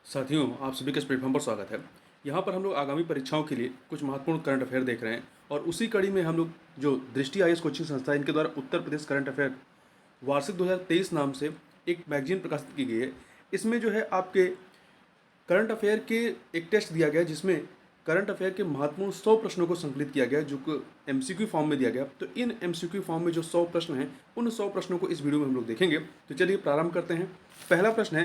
साथियों, आप सभी का इस प्लेटफॉर्म पर स्वागत है। यहाँ पर हम लोग आगामी परीक्षाओं के लिए कुछ महत्वपूर्ण करंट अफेयर देख रहे हैं और उसी कड़ी में हम लोग जो दृष्टि आईएएस कोचिंग संस्था है, इनके द्वारा उत्तर प्रदेश करंट अफेयर वार्षिक 2023 नाम से एक मैगजीन प्रकाशित की गई है। इसमें जो है आपके करंट अफेयर के एक टेस्ट दिया गया है, जिसमें करंट अफेयर के महत्वपूर्ण 100 प्रश्नों को संकलित किया गया है, जो कि एमसीक्यू फॉर्म में दिया गया। तो इन एमसीक्यू फॉर्म में जो 100 प्रश्न हैं, उन 100 प्रश्नों को इस वीडियो में हम लोग देखेंगे। तो चलिए प्रारंभ करते हैं। पहला प्रश्न है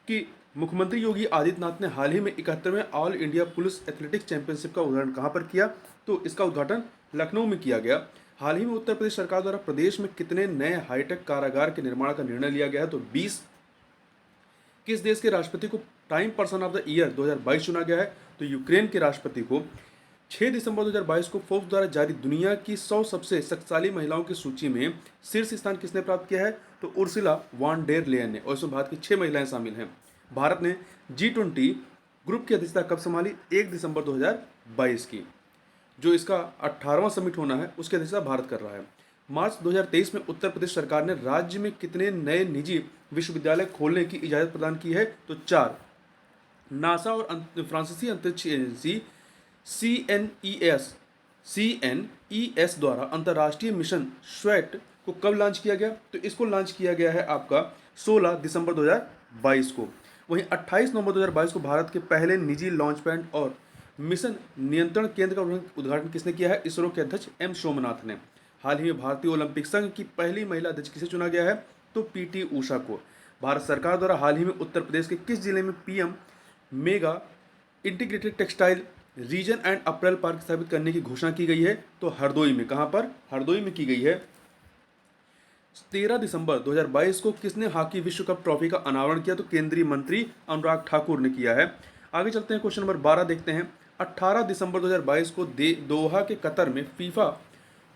कि मुख्यमंत्री योगी आदित्यनाथ ने हाल ही में 71वें all India police athletics championship का उद्घाटन कहाँ पर किया? तो इसका उद्घाटन लखनऊ में किया गया। हाल ही में उत्तर प्रदेश सरकार द्वारा प्रदेश में कितने नए हाईटेक कारागार के निर्माण का निर्णय लिया गया है? तो 20। किस देश के राष्ट्रपति को time person of the year 2022 चुना गया है? तो यूक्रेन के राष्ट्रपति को। 6 दिसंबर 2022 को फोर्ब्स द्वारा जारी दुनिया की 100 सबसे शक्तिशाली महिलाओं की सूची में शीर्ष स्थान किसने प्राप्त किया है? तो उर्सुला वॉन डेर लेयन ने, और इसमें भारत की 6 महिलाएं शामिल हैं। भारत ने G20 ग्रुप की अध्यक्षता कब संभाली? 1 दिसंबर 2022 की। जो इसका 18वां समिट होना है, उसकी अध्यक्षता भारत कर रहा है। मार्च 2023 में उत्तर प्रदेश सरकार ने राज्य में कितने नए निजी विश्वविद्यालय खोलने की इजाज़त प्रदान की है? तो 4। नासा और फ्रांसीसी अंतरिक्ष एजेंसी CNES द्वारा अंतर्राष्ट्रीय मिशन स्वेट को कब लॉन्च किया गया? तो इसको लॉन्च किया गया है आपका 16 दिसंबर 2022 को। वहीं 28 नवंबर 2022 को भारत के पहले निजी लॉन्च पैड और मिशन नियंत्रण केंद्र का उद्घाटन किसने किया है? इसरो के अध्यक्ष एम सोमनाथ ने। हाल ही में भारतीय ओलंपिक संघ की पहली महिला अध्यक्ष किसे चुना गया है? तो PT उषा को। भारत सरकार द्वारा हाल ही में उत्तर प्रदेश के किस जिले में PM mega integrated textile reason and April park स्थापित करने की घोषणा की गई है? तो हरदोई में। कहां पर? हरदोई में की गई है। 13 दिसंबर 2022 को किसने हॉकी विश्व कप ट्रॉफी का अनावरण किया? तो केंद्रीय मंत्री अनुराग ठाकुर ने किया है। आगे चलते हैं, क्वेश्चन नंबर 12 देखते हैं। 18 दिसंबर 2022 को दोहा के कतर में फीफा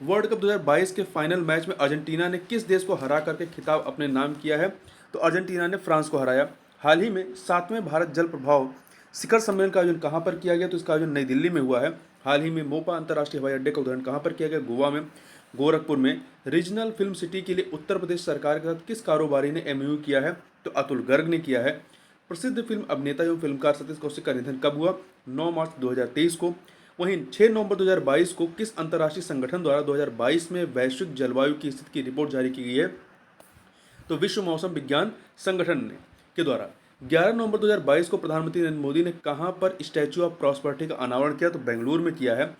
वर्ल्ड कप 2022 के फाइनल मैच में अर्जेंटीना ने किस देश को हरा करके खिताब अपने नाम किया है? तो अर्जेंटीना ने फ्रांस को हराया। हाल ही में 7वें भारत जल प्रभाव शिखर सम्मेलन का आयोजन कहाँ पर किया गया? तो इसका आयोजन नई दिल्ली में हुआ है। हाल ही में मोपा अंतर्राष्ट्रीय हवाई अड्डे का उद्घाटन कहाँ पर किया गया? गोवा में। गोरखपुर में। रीजनल फिल्म सिटी के लिए उत्तर प्रदेश सरकार के साथ किस कारोबारी ने MOU किया है? तो अतुल गर्ग ने किया है। प्रसिद्ध फिल्म अभिनेता एवं फिल्मकार सतीश कौशिक का निधन कब हुआ? 9 मार्च 2023 को। वहीं 6 नवंबर 2022 को किस अंतर्राष्ट्रीय संगठन द्वारा 2022 में वैश्विक जलवायु की स्थिति की रिपोर्ट जारी की गई है? तो विश्व मौसम विज्ञान संगठन ने के द्वारा। 11 नवंबर 2022 को प्रधानमंत्री नरेंद्र मोदी ने कहां पर स्टैच्यू ऑफ प्रॉस्पेरिटी का अनावरण किया? तो बेंगलुरु में किया है।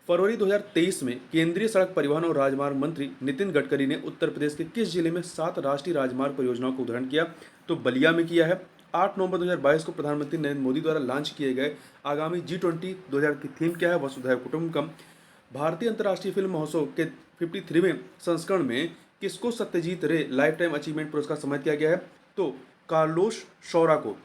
फरवरी 2023 में केंद्रीय सड़क परिवहन और राजमार्ग मंत्री नितिन गडकरी ने उत्तर प्रदेश के किस जिले में 7 राष्ट्रीय राजमार्ग परियोजनाओं का उद्घाटन किया? तो बलिया में किया है। 8 नवंबर 2022 को प्रधानमंत्री नरेंद्र मोदी द्वारा लॉन्च किए गए आगामी G20 2000 की थीम क्या है? वसुधैव कुटुंबकम। भारतीय अंतर्राष्ट्रीय फिल्म महोत्सव के 53वें संस्करण में किसको सत्यजीत रे लाइफ टाइम अचीवमेंट पुरस्कार सम्मानित किया गया है? तो कार्लोस शौरा को।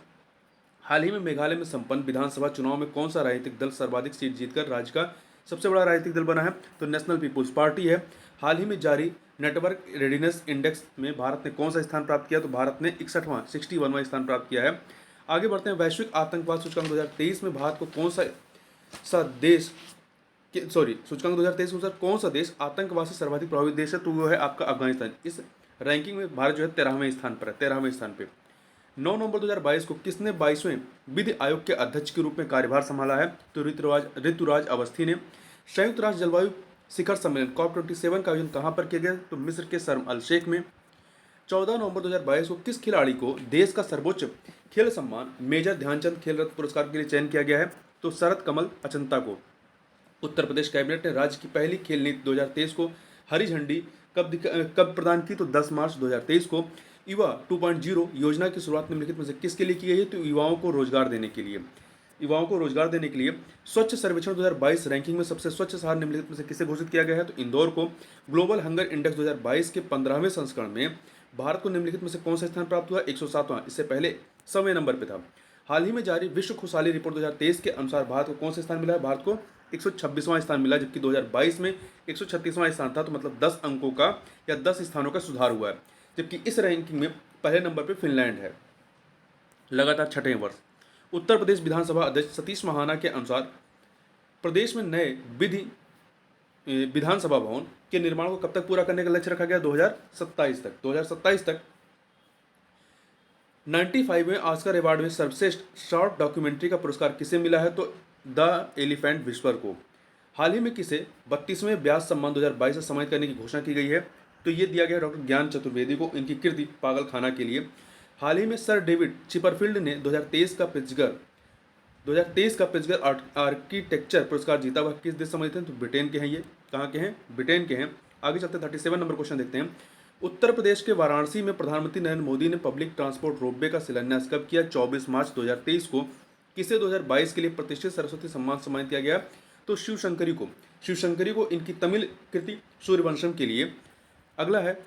हाल ही में मेघालय में संपन्न विधानसभा चुनाव में कौन सा राजनीतिक दल सर्वाधिक सीट जीतकर राज्य का सबसे बड़ा राजनीतिक दल बना है? तो नेशनल पीपुल्स पार्टी है। हाल ही में जारी नेटवर्क रेडिनेस इंडेक्स में भारत ने कौन सा स्थान प्राप्त किया? तो भारत ने 61वां स्थान प्राप्त किया है। आगे बढ़ते हैं। वैश्विक आतंकवाद सूचकांक 2023 में भारत को कौन सा देश सूचकांक 2023 के अनुसार कौन सा देश आतंकवाद से सर्वाधिक प्रभावित देश है? तो वो है आपका अफगानिस्तान। इस रैंकिंग में भारत जो है 13वें स्थान पर है, 13वें स्थान पे। 9 नवंबर 2022 को किसने 22वें विधि आयोग के अध्यक्ष के रूप में कार्यभार संभाला है? तो ऋतुराज अवस्थी ने। संयुक्त राष्ट्र जलवायु शिखर सम्मेलन COP27 का आयोजन कहाँ पर किया गया? तो मिस्र के शर्म अल शेख में। 14 नवंबर 2022 को किस खिलाड़ी को देश का सर्वोच्च खेल सम्मान मेजर ध्यानचंद खेल रत्न पुरस्कार के लिए चयन किया गया है? तो शरद कमल अचंता को। उत्तर प्रदेश कैबिनेट ने राज्य की पहली खेल नीति 2023 को हरी झंडी कब प्रदान की? तो 10 मार्च 2023 को। युवा 2.0 योजना की शुरुआत निम्नलिखित में से किसके लिए की गई है? तो युवाओं को रोजगार देने के लिए। स्वच्छ सर्वेक्षण 2022 रैंकिंग में सबसे स्वच्छ शहर निम्नलिखित में से किसे घोषित किया गया है? तो इंदौर को। ग्लोबल हंगर इंडेक्स 2022 के 15वें संस्करण में भारत को निम्नलिखित में से कौन सा स्थान प्राप्त हुआ? 107वां। इससे पहले 100वें नंबर पर था। हाल ही में जारी विश्व खुशहाली रिपोर्ट 2023 के अनुसार भारत को कौन सा स्थान मिला है? भारत को 126वां स्थान मिला, जबकि 2022 में 136वां स्थान था। तो मतलब 10 अंकों का या 10 स्थानों का सुधार हुआ है। जबकि इस रैंकिंग में पहले नंबर पर फिनलैंड है। लगातार 6ठे वर्ष उत्तर प्रदेश विधानसभा अध्यक्ष सतीश महाना के अनुसार प्रदेश में नए विधानसभा भवन के निर्माण को कब तक पूरा करने का लक्ष्य रखा गया? 2027 तक। 95 में ऑस्कर अवार्ड में सर्वश्रेष्ठ शॉर्ट डॉक्यूमेंट्री का पुरस्कार किसे मिला है? तो द एलिफेंट विस्पर को। हाल ही में किसे 32वें व्यास सम्मान 2022 से सम्मानित करने की घोषणा की गई है? तो ये दिया गया डॉक्टर ज्ञान चतुर्वेदी को, इनकी कृति पागल खाना के लिए। हाल ही में सर डेविड चिपरफील्ड ने 2023 का पिट्सबर्ग आर्किटेक्चर पुरस्कार जीता। वह किस देश से सम्मानित हैं? तो ब्रिटेन के हैं। ये कहाँ के हैं? ब्रिटेन के हैं। आगे चलते 37 नंबर क्वेश्चन देखते हैं। उत्तर प्रदेश के वाराणसी में प्रधानमंत्री नरेंद्र मोदी ने पब्लिक ट्रांसपोर्ट रोपवे का शिलान्यास कब किया? 24 मार्च 2023 को। किसे 2022 के लिए प्रतिष्ठित सरस्वती सम्मान सम्मानित किया गया? तो शिवशंकरी को। शिवशंकरी को इनकी तमिल कृति सूर्यवंशम के लिए। अगला है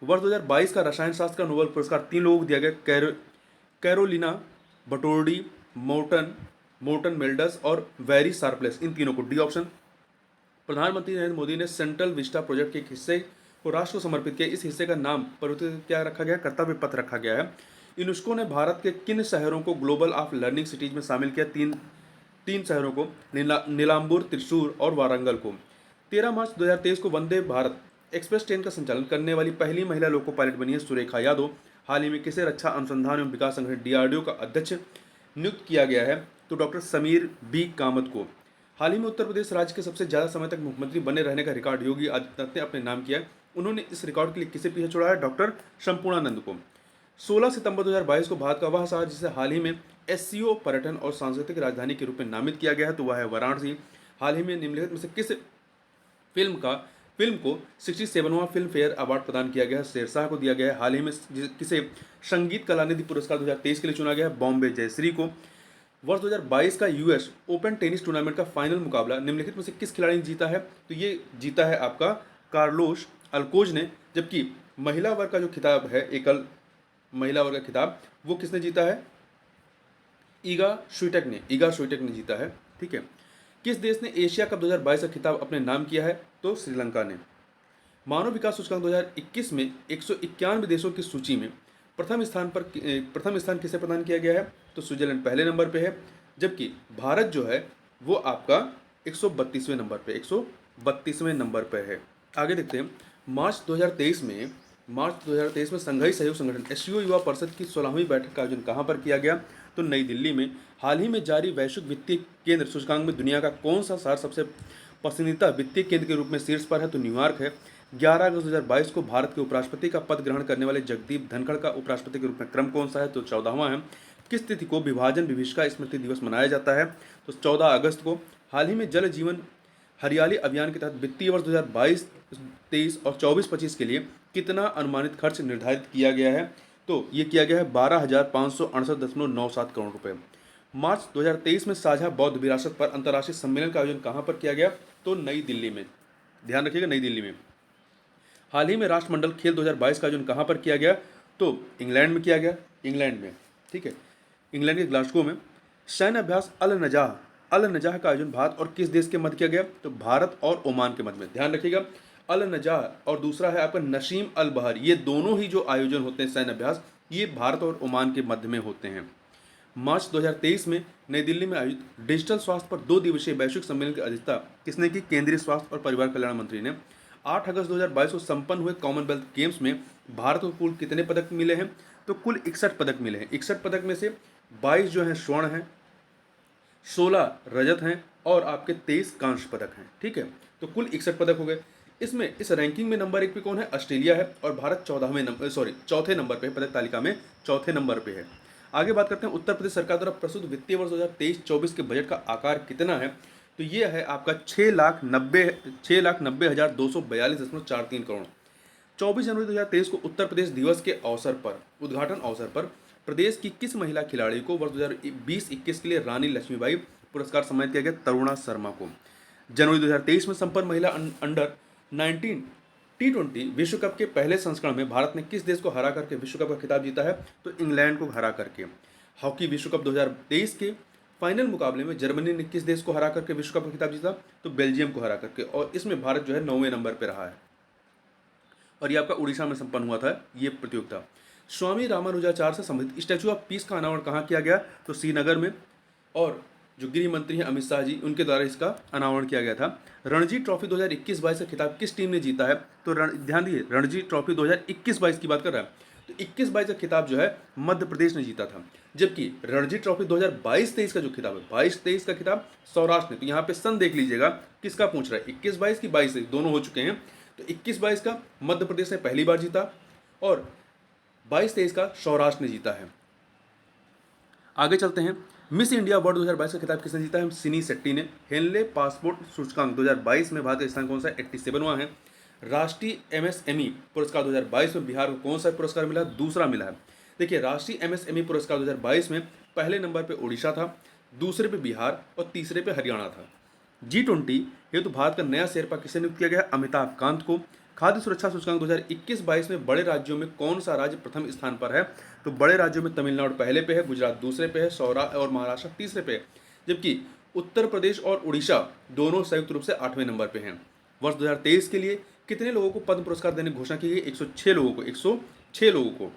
वर्ष 2022 का रसायन शास्त्र का नोबेल पुरस्कार 3 लोगों को दिया गया। कैरोलिना बटोर्डी, मोर्टन मेल्डस और वेरी शार्पलेस, इन तीनों को। D option. प्रधानमंत्री नरेंद्र मोदी ने सेंट्रल विस्टा प्रोजेक्ट के एक हिस्से को राष्ट्र को समर्पित किया। इस हिस्से का नाम परिवर्तित क्या रखा गया? कर्तव्य पथ रखा गया है। यूनेस्को ने भारत के किन शहरों को ग्लोबल ऑफ लर्निंग सिटीज में शामिल किया? तीन शहरों को, नीलाम्बूर, त्रिशूर और वारंगल को। 13 मार्च 2023 को वंदे भारत एक्सप्रेस ट्रेन का संचालन करने वाली पहली महिला लोको पायलट बनी है सुरेखा यादव। हाल ही में किसे रक्षा अनुसंधान एवं विकास संगठन DRDO का अध्यक्ष नियुक्त किया गया है? तो डॉक्टर समीर बी कामत को। हाल ही में उत्तर प्रदेश राज्य के सबसे ज्यादा समय तक मुख्यमंत्री बने रहने का रिकॉर्ड योगी आदित्यनाथ ने अपने नाम किया है। उन्होंने इस रिकॉर्ड के लिए किसे पीछे छोड़ा है? डॉक्टर संपूर्णानंद को। 16 सितंबर 2022 को भारत का वह शहर जिसे हाल ही में SCO पर्यटन और सांस्कृतिक राजधानी के रूप में नामित किया गया है, तो वह है वाराणसी। हाल ही में निम्नलिखित में से किस फिल्म को 67वां फिल्म फेयर अवार्ड प्रदान किया गया है? शेरशाह को दिया गया है। हाल ही में किसे संगीत कलानिधि पुरस्कार 2023 के लिए चुना गया है? बॉम्बे जयश्री को। वर्ष 2022 का US ओपन टेनिस टूर्नामेंट का फाइनल मुकाबला निम्नलिखित में से किस खिलाड़ी ने जीता है? तो ये जीता है आपका कार्लोस अल्कोज ने। जबकि महिला वर्ग का जो खिताब है, एकल महिला वर्ग का खिताब, वो किसने जीता है? ईगा स्वीटेक ने जीता है। ठीक है। किस देश ने एशिया कप 2022 का खिताब अपने नाम किया है? तो श्रीलंका ने। मानव विकास सूचकांक 2021 में 191 देशों की सूची में प्रथम स्थान किसे प्रदान किया गया है? तो स्विट्जरलैंड पहले नंबर पे है। जबकि भारत जो है वो आपका 132वें नंबर पे है। आगे देखते हैं। मार्च 2023 में संघाई सहयोग संगठन SCO युवा परिषद की 16वीं बैठक का आयोजन कहाँ पर किया गया? तो नई दिल्ली में। हाल ही में जारी वैश्विक वित्तीय केंद्र सूचकांक में दुनिया का कौन सा शहर सबसे पसंदीदा वित्तीय केंद्र के रूप में शीर्ष पर है? तो न्यूयॉर्क है। 11 अगस्त 2022 को भारत के उपराष्ट्रपति का पद ग्रहण करने वाले जगदीप धनखड़ का उपराष्ट्रपति के रूप में क्रम कौन सा है? तो 14वां है। किस तिथि को विभाजन विभीषिका स्मृति दिवस मनाया जाता है? तो 14 अगस्त को। हाल ही में जल जीवन हरियाली अभियान के तहत वित्तीय वर्ष 2022-23 और 24-25 के लिए कितना अनुमानित खर्च निर्धारित किया गया है? तो ये किया गया है 12,568.97 करोड़ रुपए। मार्च 2023 में साझा बौद्ध विरासत पर अंतर्राष्ट्रीय सम्मेलन का आयोजन कहाँ पर किया गया? तो नई दिल्ली में। ध्यान रखिएगा, नई दिल्ली में। हाल ही में राष्ट्रमंडल खेल 2022 का आयोजन कहाँ पर किया गया? तो इंग्लैंड में किया गया। इंग्लैंड में, ठीक है, इंग्लैंड के ग्लासगो में। सैन्य अभ्यास अल नजाह का आयोजन भारत और किस देश के मध्य किया गया? तो भारत और ओमान के मध्य में। ध्यान रखिएगा, अल नजाह और दूसरा है आपका नसीम अल बहर। ये दोनों ही जो आयोजन होते हैं सैन्य अभ्यास, ये भारत और ओमान के मध्य में होते हैं। मार्च 2023 में नई दिल्ली में आयोजित डिजिटल स्वास्थ्य पर 2 दिवसीय वैश्विक सम्मेलन की अध्यक्षता किसने की? केंद्रीय स्वास्थ्य और परिवार कल्याण मंत्री ने। 8 अगस्त 2022 को संपन्न हुए कॉमनवेल्थ गेम्स में भारत को कुल कितने पदक मिले हैं? तो कुल 61 पदक मिले हैं। 61 पदक में से 22 जो हैं स्वर्ण हैं, 16 रजत हैं और आपके 23 कांस्य पदक हैं। ठीक है, तो कुल 61 पदक हो गए। इसमें इस रैंकिंग में नंबर 1 पे कौन है? ऑस्ट्रेलिया है और भारत चौथे नंबर पे, पदक तालिका में चौथे नंबर पे है। आगे बात करते हैं उत्तर प्रदेश सरकार द्वारा प्रस्तुत वित्तीय वर्ष 2023-24 के बजट का आकार कितना है? तो ये है आपका 6,90,242.43 करोड़। 24 जनवरी 2023 को उत्तर प्रदेश दिवस के उद्घाटन अवसर पर प्रदेश की किस महिला खिलाड़ी को वर्ष 2020-21 के लिए रानी लक्ष्मीबाई पुरस्कार सम्मानित किया गया? तरुणा शर्मा को। जनवरी 2023 में संपन्न महिला अंडर 19 T20 विश्व कप के पहले संस्करण में भारत ने किस देश को हरा करके विश्व कप का खिताब जीता है? तो इंग्लैंड को हरा करके। हॉकी विश्व कप 2023 के फाइनल मुकाबले में जर्मनी ने किस देश को हरा करके विश्व कप का खिताब जीता? तो बेल्जियम को हरा करके। और इसमें भारत जो है 9वें नंबर पर रहा है और ये आपका उड़ीसा में संपन्न हुआ था ये प्रतियोगिता। स्वामी रामानुजाचार्य से संबंधित स्टैचू ऑफ पीस का अनावरण कहाँ किया गया? तो श्रीनगर में। और जो गृह मंत्री हैं अमित शाह जी, उनके द्वारा इसका अनावरण किया गया था। रणजी ट्रॉफी 2021-22 का खिताब किस टीम ने जीता है? तो ध्यान दिए, रणजी ट्रॉफी 2021-22 की बात कर रहा है तो 21-22 का खिताब जो है मध्य प्रदेश ने जीता था, जबकि रणजी ट्रॉफी 2022-23 का जो खिताब है, 22-23 का खिताब सौराष्ट्र ने। तो यहाँ पे सन देख लीजिएगा किसका पूछ रहा है, 21-22 की 22-23 दोनों हो चुके हैं। तो 21-22 का मध्य प्रदेश ने पहली बार जीता और 22-23 का सौराष्ट्र ने जीता है। आगे चलते हैं, मिस इंडिया वर्ल्ड 2022 का खिताब किसने जीता है, सिनी शेट्टी ने। हेनले पासपोर्ट सूचकांक 2022 में भारत का स्थान कौन सा, 87वां है। राष्ट्रीय एमएसएमई पुरस्कार 2022 में बिहार को कौन सा पुरस्कार मिला, दूसरा मिला है। देखिए, राष्ट्रीय एमएसएमई पुरस्कार 2022 में पहले नंबर पे ओडिशा था, दूसरे पे बिहार और तीसरे पे हरियाणा था। G20 हेतु भारत का नया शेरपा किसे नियुक्त किया गया, अमिताभ कांत को। खाद्य सुरक्षा सूचकांक 2021-22 में बड़े राज्यों में कौन सा राज्य प्रथम स्थान पर है, तो बड़े राज्यों में तमिलनाडु पहले पे है, गुजरात दूसरे पे है, सौराष्ट्र और महाराष्ट्र तीसरे पे है, जबकि उत्तर प्रदेश और उड़ीसा दोनों संयुक्त रूप से 8वें नंबर पे हैं। वर्ष 2023 के लिए कितने लोगों को पद्म पुरस्कार देने की घोषणा की गई, 106 लोगों को, 106 लोगों को।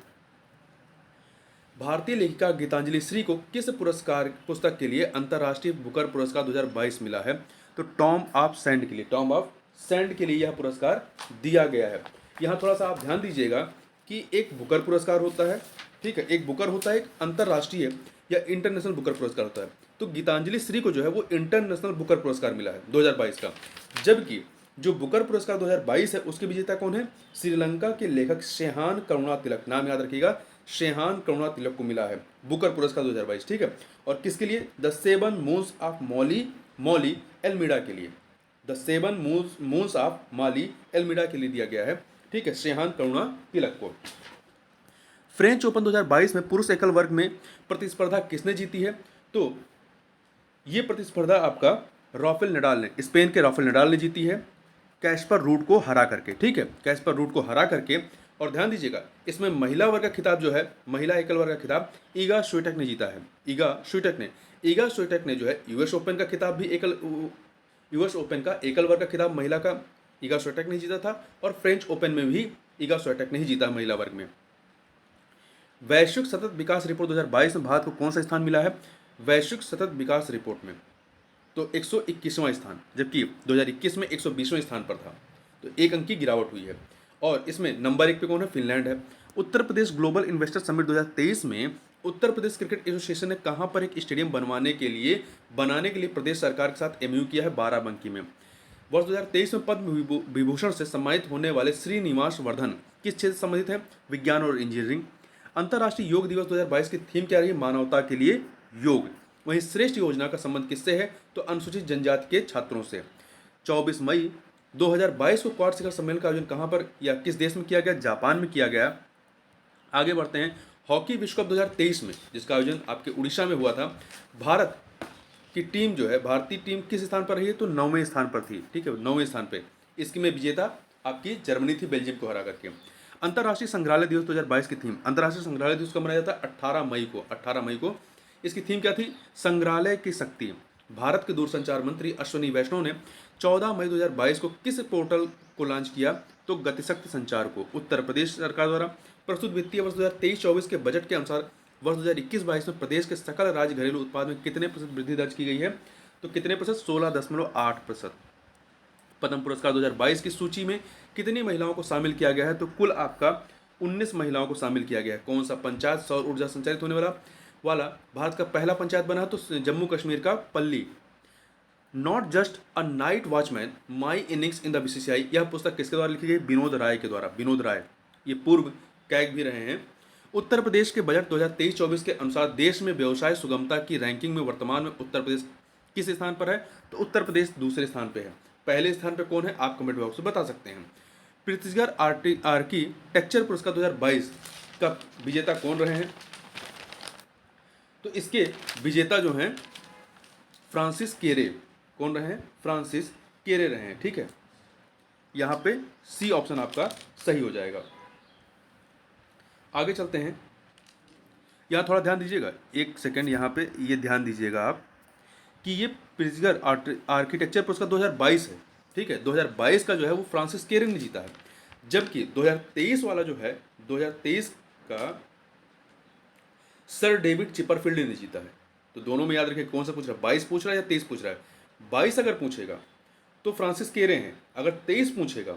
भारतीय लेखिका गीतांजलि श्री को किस पुस्तक के लिए अंतर्राष्ट्रीय बुकर पुरस्कार 2022 मिला है, तो टॉम ऑफ सैंड के लिए, टॉम ऑफ सैंड के लिए यह पुरस्कार दिया गया है। यहाँ थोड़ा सा आप ध्यान दीजिएगा कि एक बुकर पुरस्कार होता है, ठीक है, एक बुकर होता है, एक अंतर्राष्ट्रीय या इंटरनेशनल बुकर पुरस्कार होता है। तो गीतांजलि श्री को जो है वो इंटरनेशनल बुकर पुरस्कार मिला है 2022 का, जबकि जो बुकर पुरस्कार 2022 है उसके विजेता कौन है, श्रीलंका के लेखक शेहान करुणा तिलक, नाम याद रखिएगा, शेहान करुणा तिलक को मिला है बुकर पुरस्कार 2022, ठीक है। और किसके लिए, द 7 मून्स ऑफ मॉली एल्मीडा के लिए, द 7 मून्स ऑफ मॉली एल्मीडा के लिए दिया गया है, ठीक है, शेहान करुणा तिलक को। फ्रेंच ओपन 2022 में पुरुष एकल वर्ग में प्रतिस्पर्धा किसने जीती है, तो ये प्रतिस्पर्धा आपका राफेल नडाल ने, स्पेन के राफेल नडाल ने जीती है, कैस्पर रूड को हरा करके, ठीक है, कैस्पर रूड को हरा करके। और ध्यान दीजिएगा, इसमें महिला वर्ग का खिताब जो है, महिला एकल वर्ग का खिताब ईगा स्विटेक ने जीता है, ईगा स्विटेक ने जो है यूएस ओपन का खिताब भी यूएस ओपन का एकल वर्ग का खिताब महिला का ईगा स्विटेक ने जीता था, और फ्रेंच ओपन में भी ईगा स्विटेक ने ही जीता महिला वर्ग में। वैश्विक सतत विकास रिपोर्ट 2022 में भारत को कौन सा स्थान मिला है, वैश्विक सतत विकास रिपोर्ट में तो 121वां स्थान, जबकि 2021 में 120वें स्थान पर था, तो एक अंक की गिरावट हुई है। और इसमें नंबर 1 पे कौन है, फिनलैंड है। Uttar Pradesh global investor summit 2023 में उत्तर प्रदेश क्रिकेट एसोसिएशन ने कहां पर एक स्टेडियम बनाने के लिए प्रदेश सरकार के साथ एमयू किया है, बाराबंकी में। वर्ष 2023 में पद्म विभूषण से सम्मानित होने वाले श्रीनिवास वर्धन किस क्षेत्र से संबंधित है, विज्ञान और इंजीनियरिंग। अंतर्राष्ट्रीय योग दिवस 2022 की थीम क्या रही है, मानवता के लिए योग। वहीं श्रेष्ठ योजना का संबंध किससे है, तो अनुसूचित जनजाति के छात्रों से। 24 मई 2022 को क्वाड शिखर सम्मेलन का आयोजन कहां पर या किस देश में किया गया, जापान में किया गया। आगे बढ़ते हैं, हॉकी विश्व कप 2023 में जिसका आयोजन आपके उड़ीसा में हुआ था, भारत की टीम जो है, भारतीय टीम किस स्थान पर रही है, तो 9वें स्थान पर थी, ठीक है, 9वें स्थान पे। इसकी में विजेता आपकी जर्मनी थी, बेल्जियम को हरा करके। अंतर्राष्ट्रीय संग्रहालय दिवस 2022 की थीम, अंतर्राष्ट्रीय संग्रहालय दिवस कब मनाया जाता है, 18 मई को। इसकी थीम क्या थी, संग्रहालय की शक्ति। भारत के दूरसंचार मंत्री अश्विनी वैष्णव ने 14 मई 2022 को किस पोर्टल को लॉन्च किया, तो गतिशक्ति संचार को। उत्तर प्रदेश सरकार द्वारा प्रस्तुत वित्तीय वर्ष 2023-24 के बजट के अनुसार वर्ष 2021-22 में प्रदेश के सकल राज्य घरेलू उत्पाद में कितने प्रतिशत वृद्धि दर्ज की गई है, तो कितने प्रतिशत, 16.8%। पद्म पुरस्कार 2022 की सूची में कितनी महिलाओं को शामिल किया गया है, तो कुल आपका 19 महिलाओं को शामिल किया गया है। कौन सा, पंचायत सौर ऊर्जा संचालित होने वाला भारत का पहला पंचायत बना तो जम्मू कश्मीर का पल्ली। Not just a night watchman, my innings in the BCCI, यह पुस्तक किसके द्वारा लिखी गई, विनोद राय के द्वारा। विनोद राय ये पूर्व कैग भी रहे हैं। उत्तर प्रदेश के बजट 2023-24 के अनुसार देश में व्यवसाय सुगमता की रैंकिंग में वर्तमान में उत्तर प्रदेश किस स्थान पर है, तो उत्तर प्रदेश दूसरे स्थान पर है। पहले स्थान पर कौन है, आप कमेंट बॉक्स में बता सकते हैं। प्रीतिशगढ़ आर्किटेक्चर पुरस्कार 2022 का विजेता कौन रहे हैं, तो इसके विजेता जो हैं फ्रांसिस केरे, कौन रहे हैं, फ्रांसिस केरे रहे हैं, ठीक है। यहाँ पे सी ऑप्शन आपका सही हो जाएगा। आगे चलते हैं, यहाँ थोड़ा ध्यान दीजिएगा, एक सेकंड, यहाँ पे ये ध्यान दीजिएगा आप कि ये प्रित्सगढ़ आर्किटेक्चर पुरस्कार 2022 है, ठीक है। 2022 का जो है वो फ्रांसिस केरे ने जीता है, जबकि 2023 वाला जो है 2023 का सर डेविड चिपरफील्ड ने जीता है। तो दोनों में याद रखिए कौन सा पूछ रहा है, 22 पूछ रहा है या 23 पूछ रहा है। 22 अगर पूछेगा तो फ्रांसिस केरे हैं, अगर 23 पूछेगा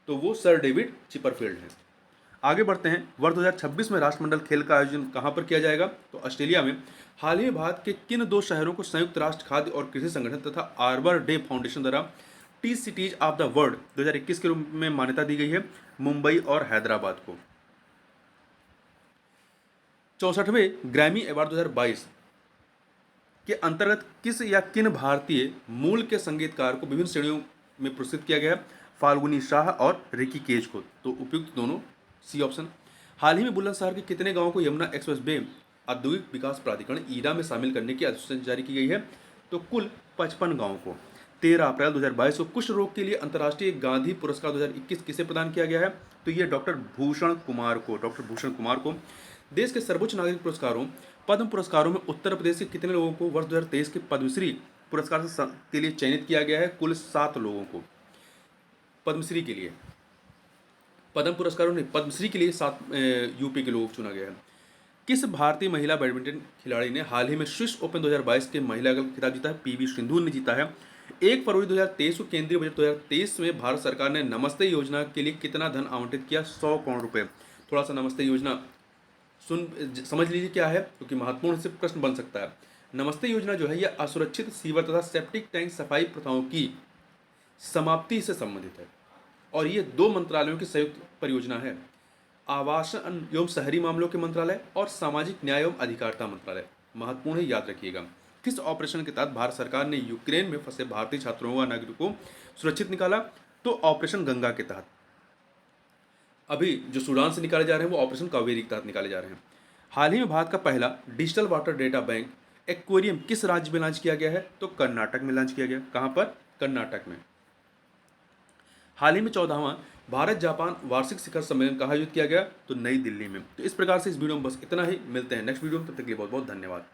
तो वो सर डेविड चिपरफील्ड हैं। आगे बढ़ते हैं। वर्ष 2026 में राष्ट्रमंडल खेल का आयोजन कहाँ पर किया जाएगा? तो ऑस्ट्रेलिया में। हाल ही में भारत के किन दो शहरों को संयुक्त राष्ट्र खाद्य और कृषि संगठन तथा आर्बर डे फाउंडेशन द्वारा T cities of the world 2021 के रूप में मान्यता दी गई है? मुंबई और हैदराबाद को। 64वें ग्रैमी अवार्ड 2022 के अंतर्गत किस या किन भारतीय मूल के संगीतकार को विभिन्न श्रेणियों में पुरस्कृत किया गया है? फाल्गुनी शाह और रिकी केज को। तो उपयुक्त दोनों सी ऑप्शन। हाल ही में बुलंदशहर के कितने गांवों को यमुना एक्सप्रेस वे औद्योगिक विकास प्राधिकरण ईरा में शामिल करने की अधिसूचना जारी की गई है? तो कुल 55 गांवों को। 13 अप्रैल 2022 को कुष्ठ रोग के लिए अंतर्राष्ट्रीय गांधी पुरस्कार 2021 किसे प्रदान किया गया है? तो ये डॉक्टर भूषण कुमार को। डॉक्टर भूषण कुमार को। देश के सर्वोच्च नागरिक पुरस्कारों पद्म पुरस्कारों में उत्तर प्रदेश के कितने लोगों को वर्ष 2023 के पद्मश्री पुरस्कार के लिए चयनित किया गया है? कुल 7 लोगों को पद्मश्री के लिए। पद्म पुरस्कारों ने पद्मश्री के लिए 7 यूपी के लोगों को चुना गया है। किस भारतीय महिला बैडमिंटन खिलाड़ी ने हाल ही में स्विस ओपन 2022 के महिला खिताब जीता है? पीवी सिंधु ने जीता है। 1 फरवरी 2023 को केंद्रीय बजट 2023 में भारत सरकार ने नमस्ते योजना के लिए कितना धन आवंटित किया? 100 करोड़ रुपए। थोड़ा सा नमस्ते योजना समझ लीजिए क्या है, क्योंकि महत्वपूर्ण से प्रश्न बन सकता है। नमस्ते योजना जो है यह असुरक्षित सीवर तथा सेप्टिक टैंक सफाई प्रथाओं की समाप्ति से संबंधित है और ये 2 मंत्रालयों की संयुक्त परियोजना है। आवासन एवं शहरी मामलों के मंत्रालय और सामाजिक न्याय एवं अधिकारिता मंत्रालय। महत्वपूर्ण है, याद रखिएगा। किस ऑपरेशन के तहत भारत सरकार ने यूक्रेन में फंसे भारतीय छात्रों व नागरिकों को सुरक्षित निकाला? तो ऑपरेशन गंगा के तहत। अभी जो सूडान से निकाले जा रहे हैं वो ऑपरेशन कावेरी के तहत निकाले जा रहे हैं। हाल ही में भारत का पहला digital water data bank aquarium किस राज्य में लॉन्च किया गया है? तो कर्नाटक में लॉन्च किया गया। कहाँ पर? कर्नाटक में। हाल ही में 14वां भारत जापान वार्षिक शिखर सम्मेलन कहाँ आयोजित किया गया? तो नई दिल्ली में। तो इस प्रकार से इस वीडियो में बस इतना ही। मिलते हैं नेक्स्ट वीडियो में, तब तक के लिए बहुत बहुत धन्यवाद।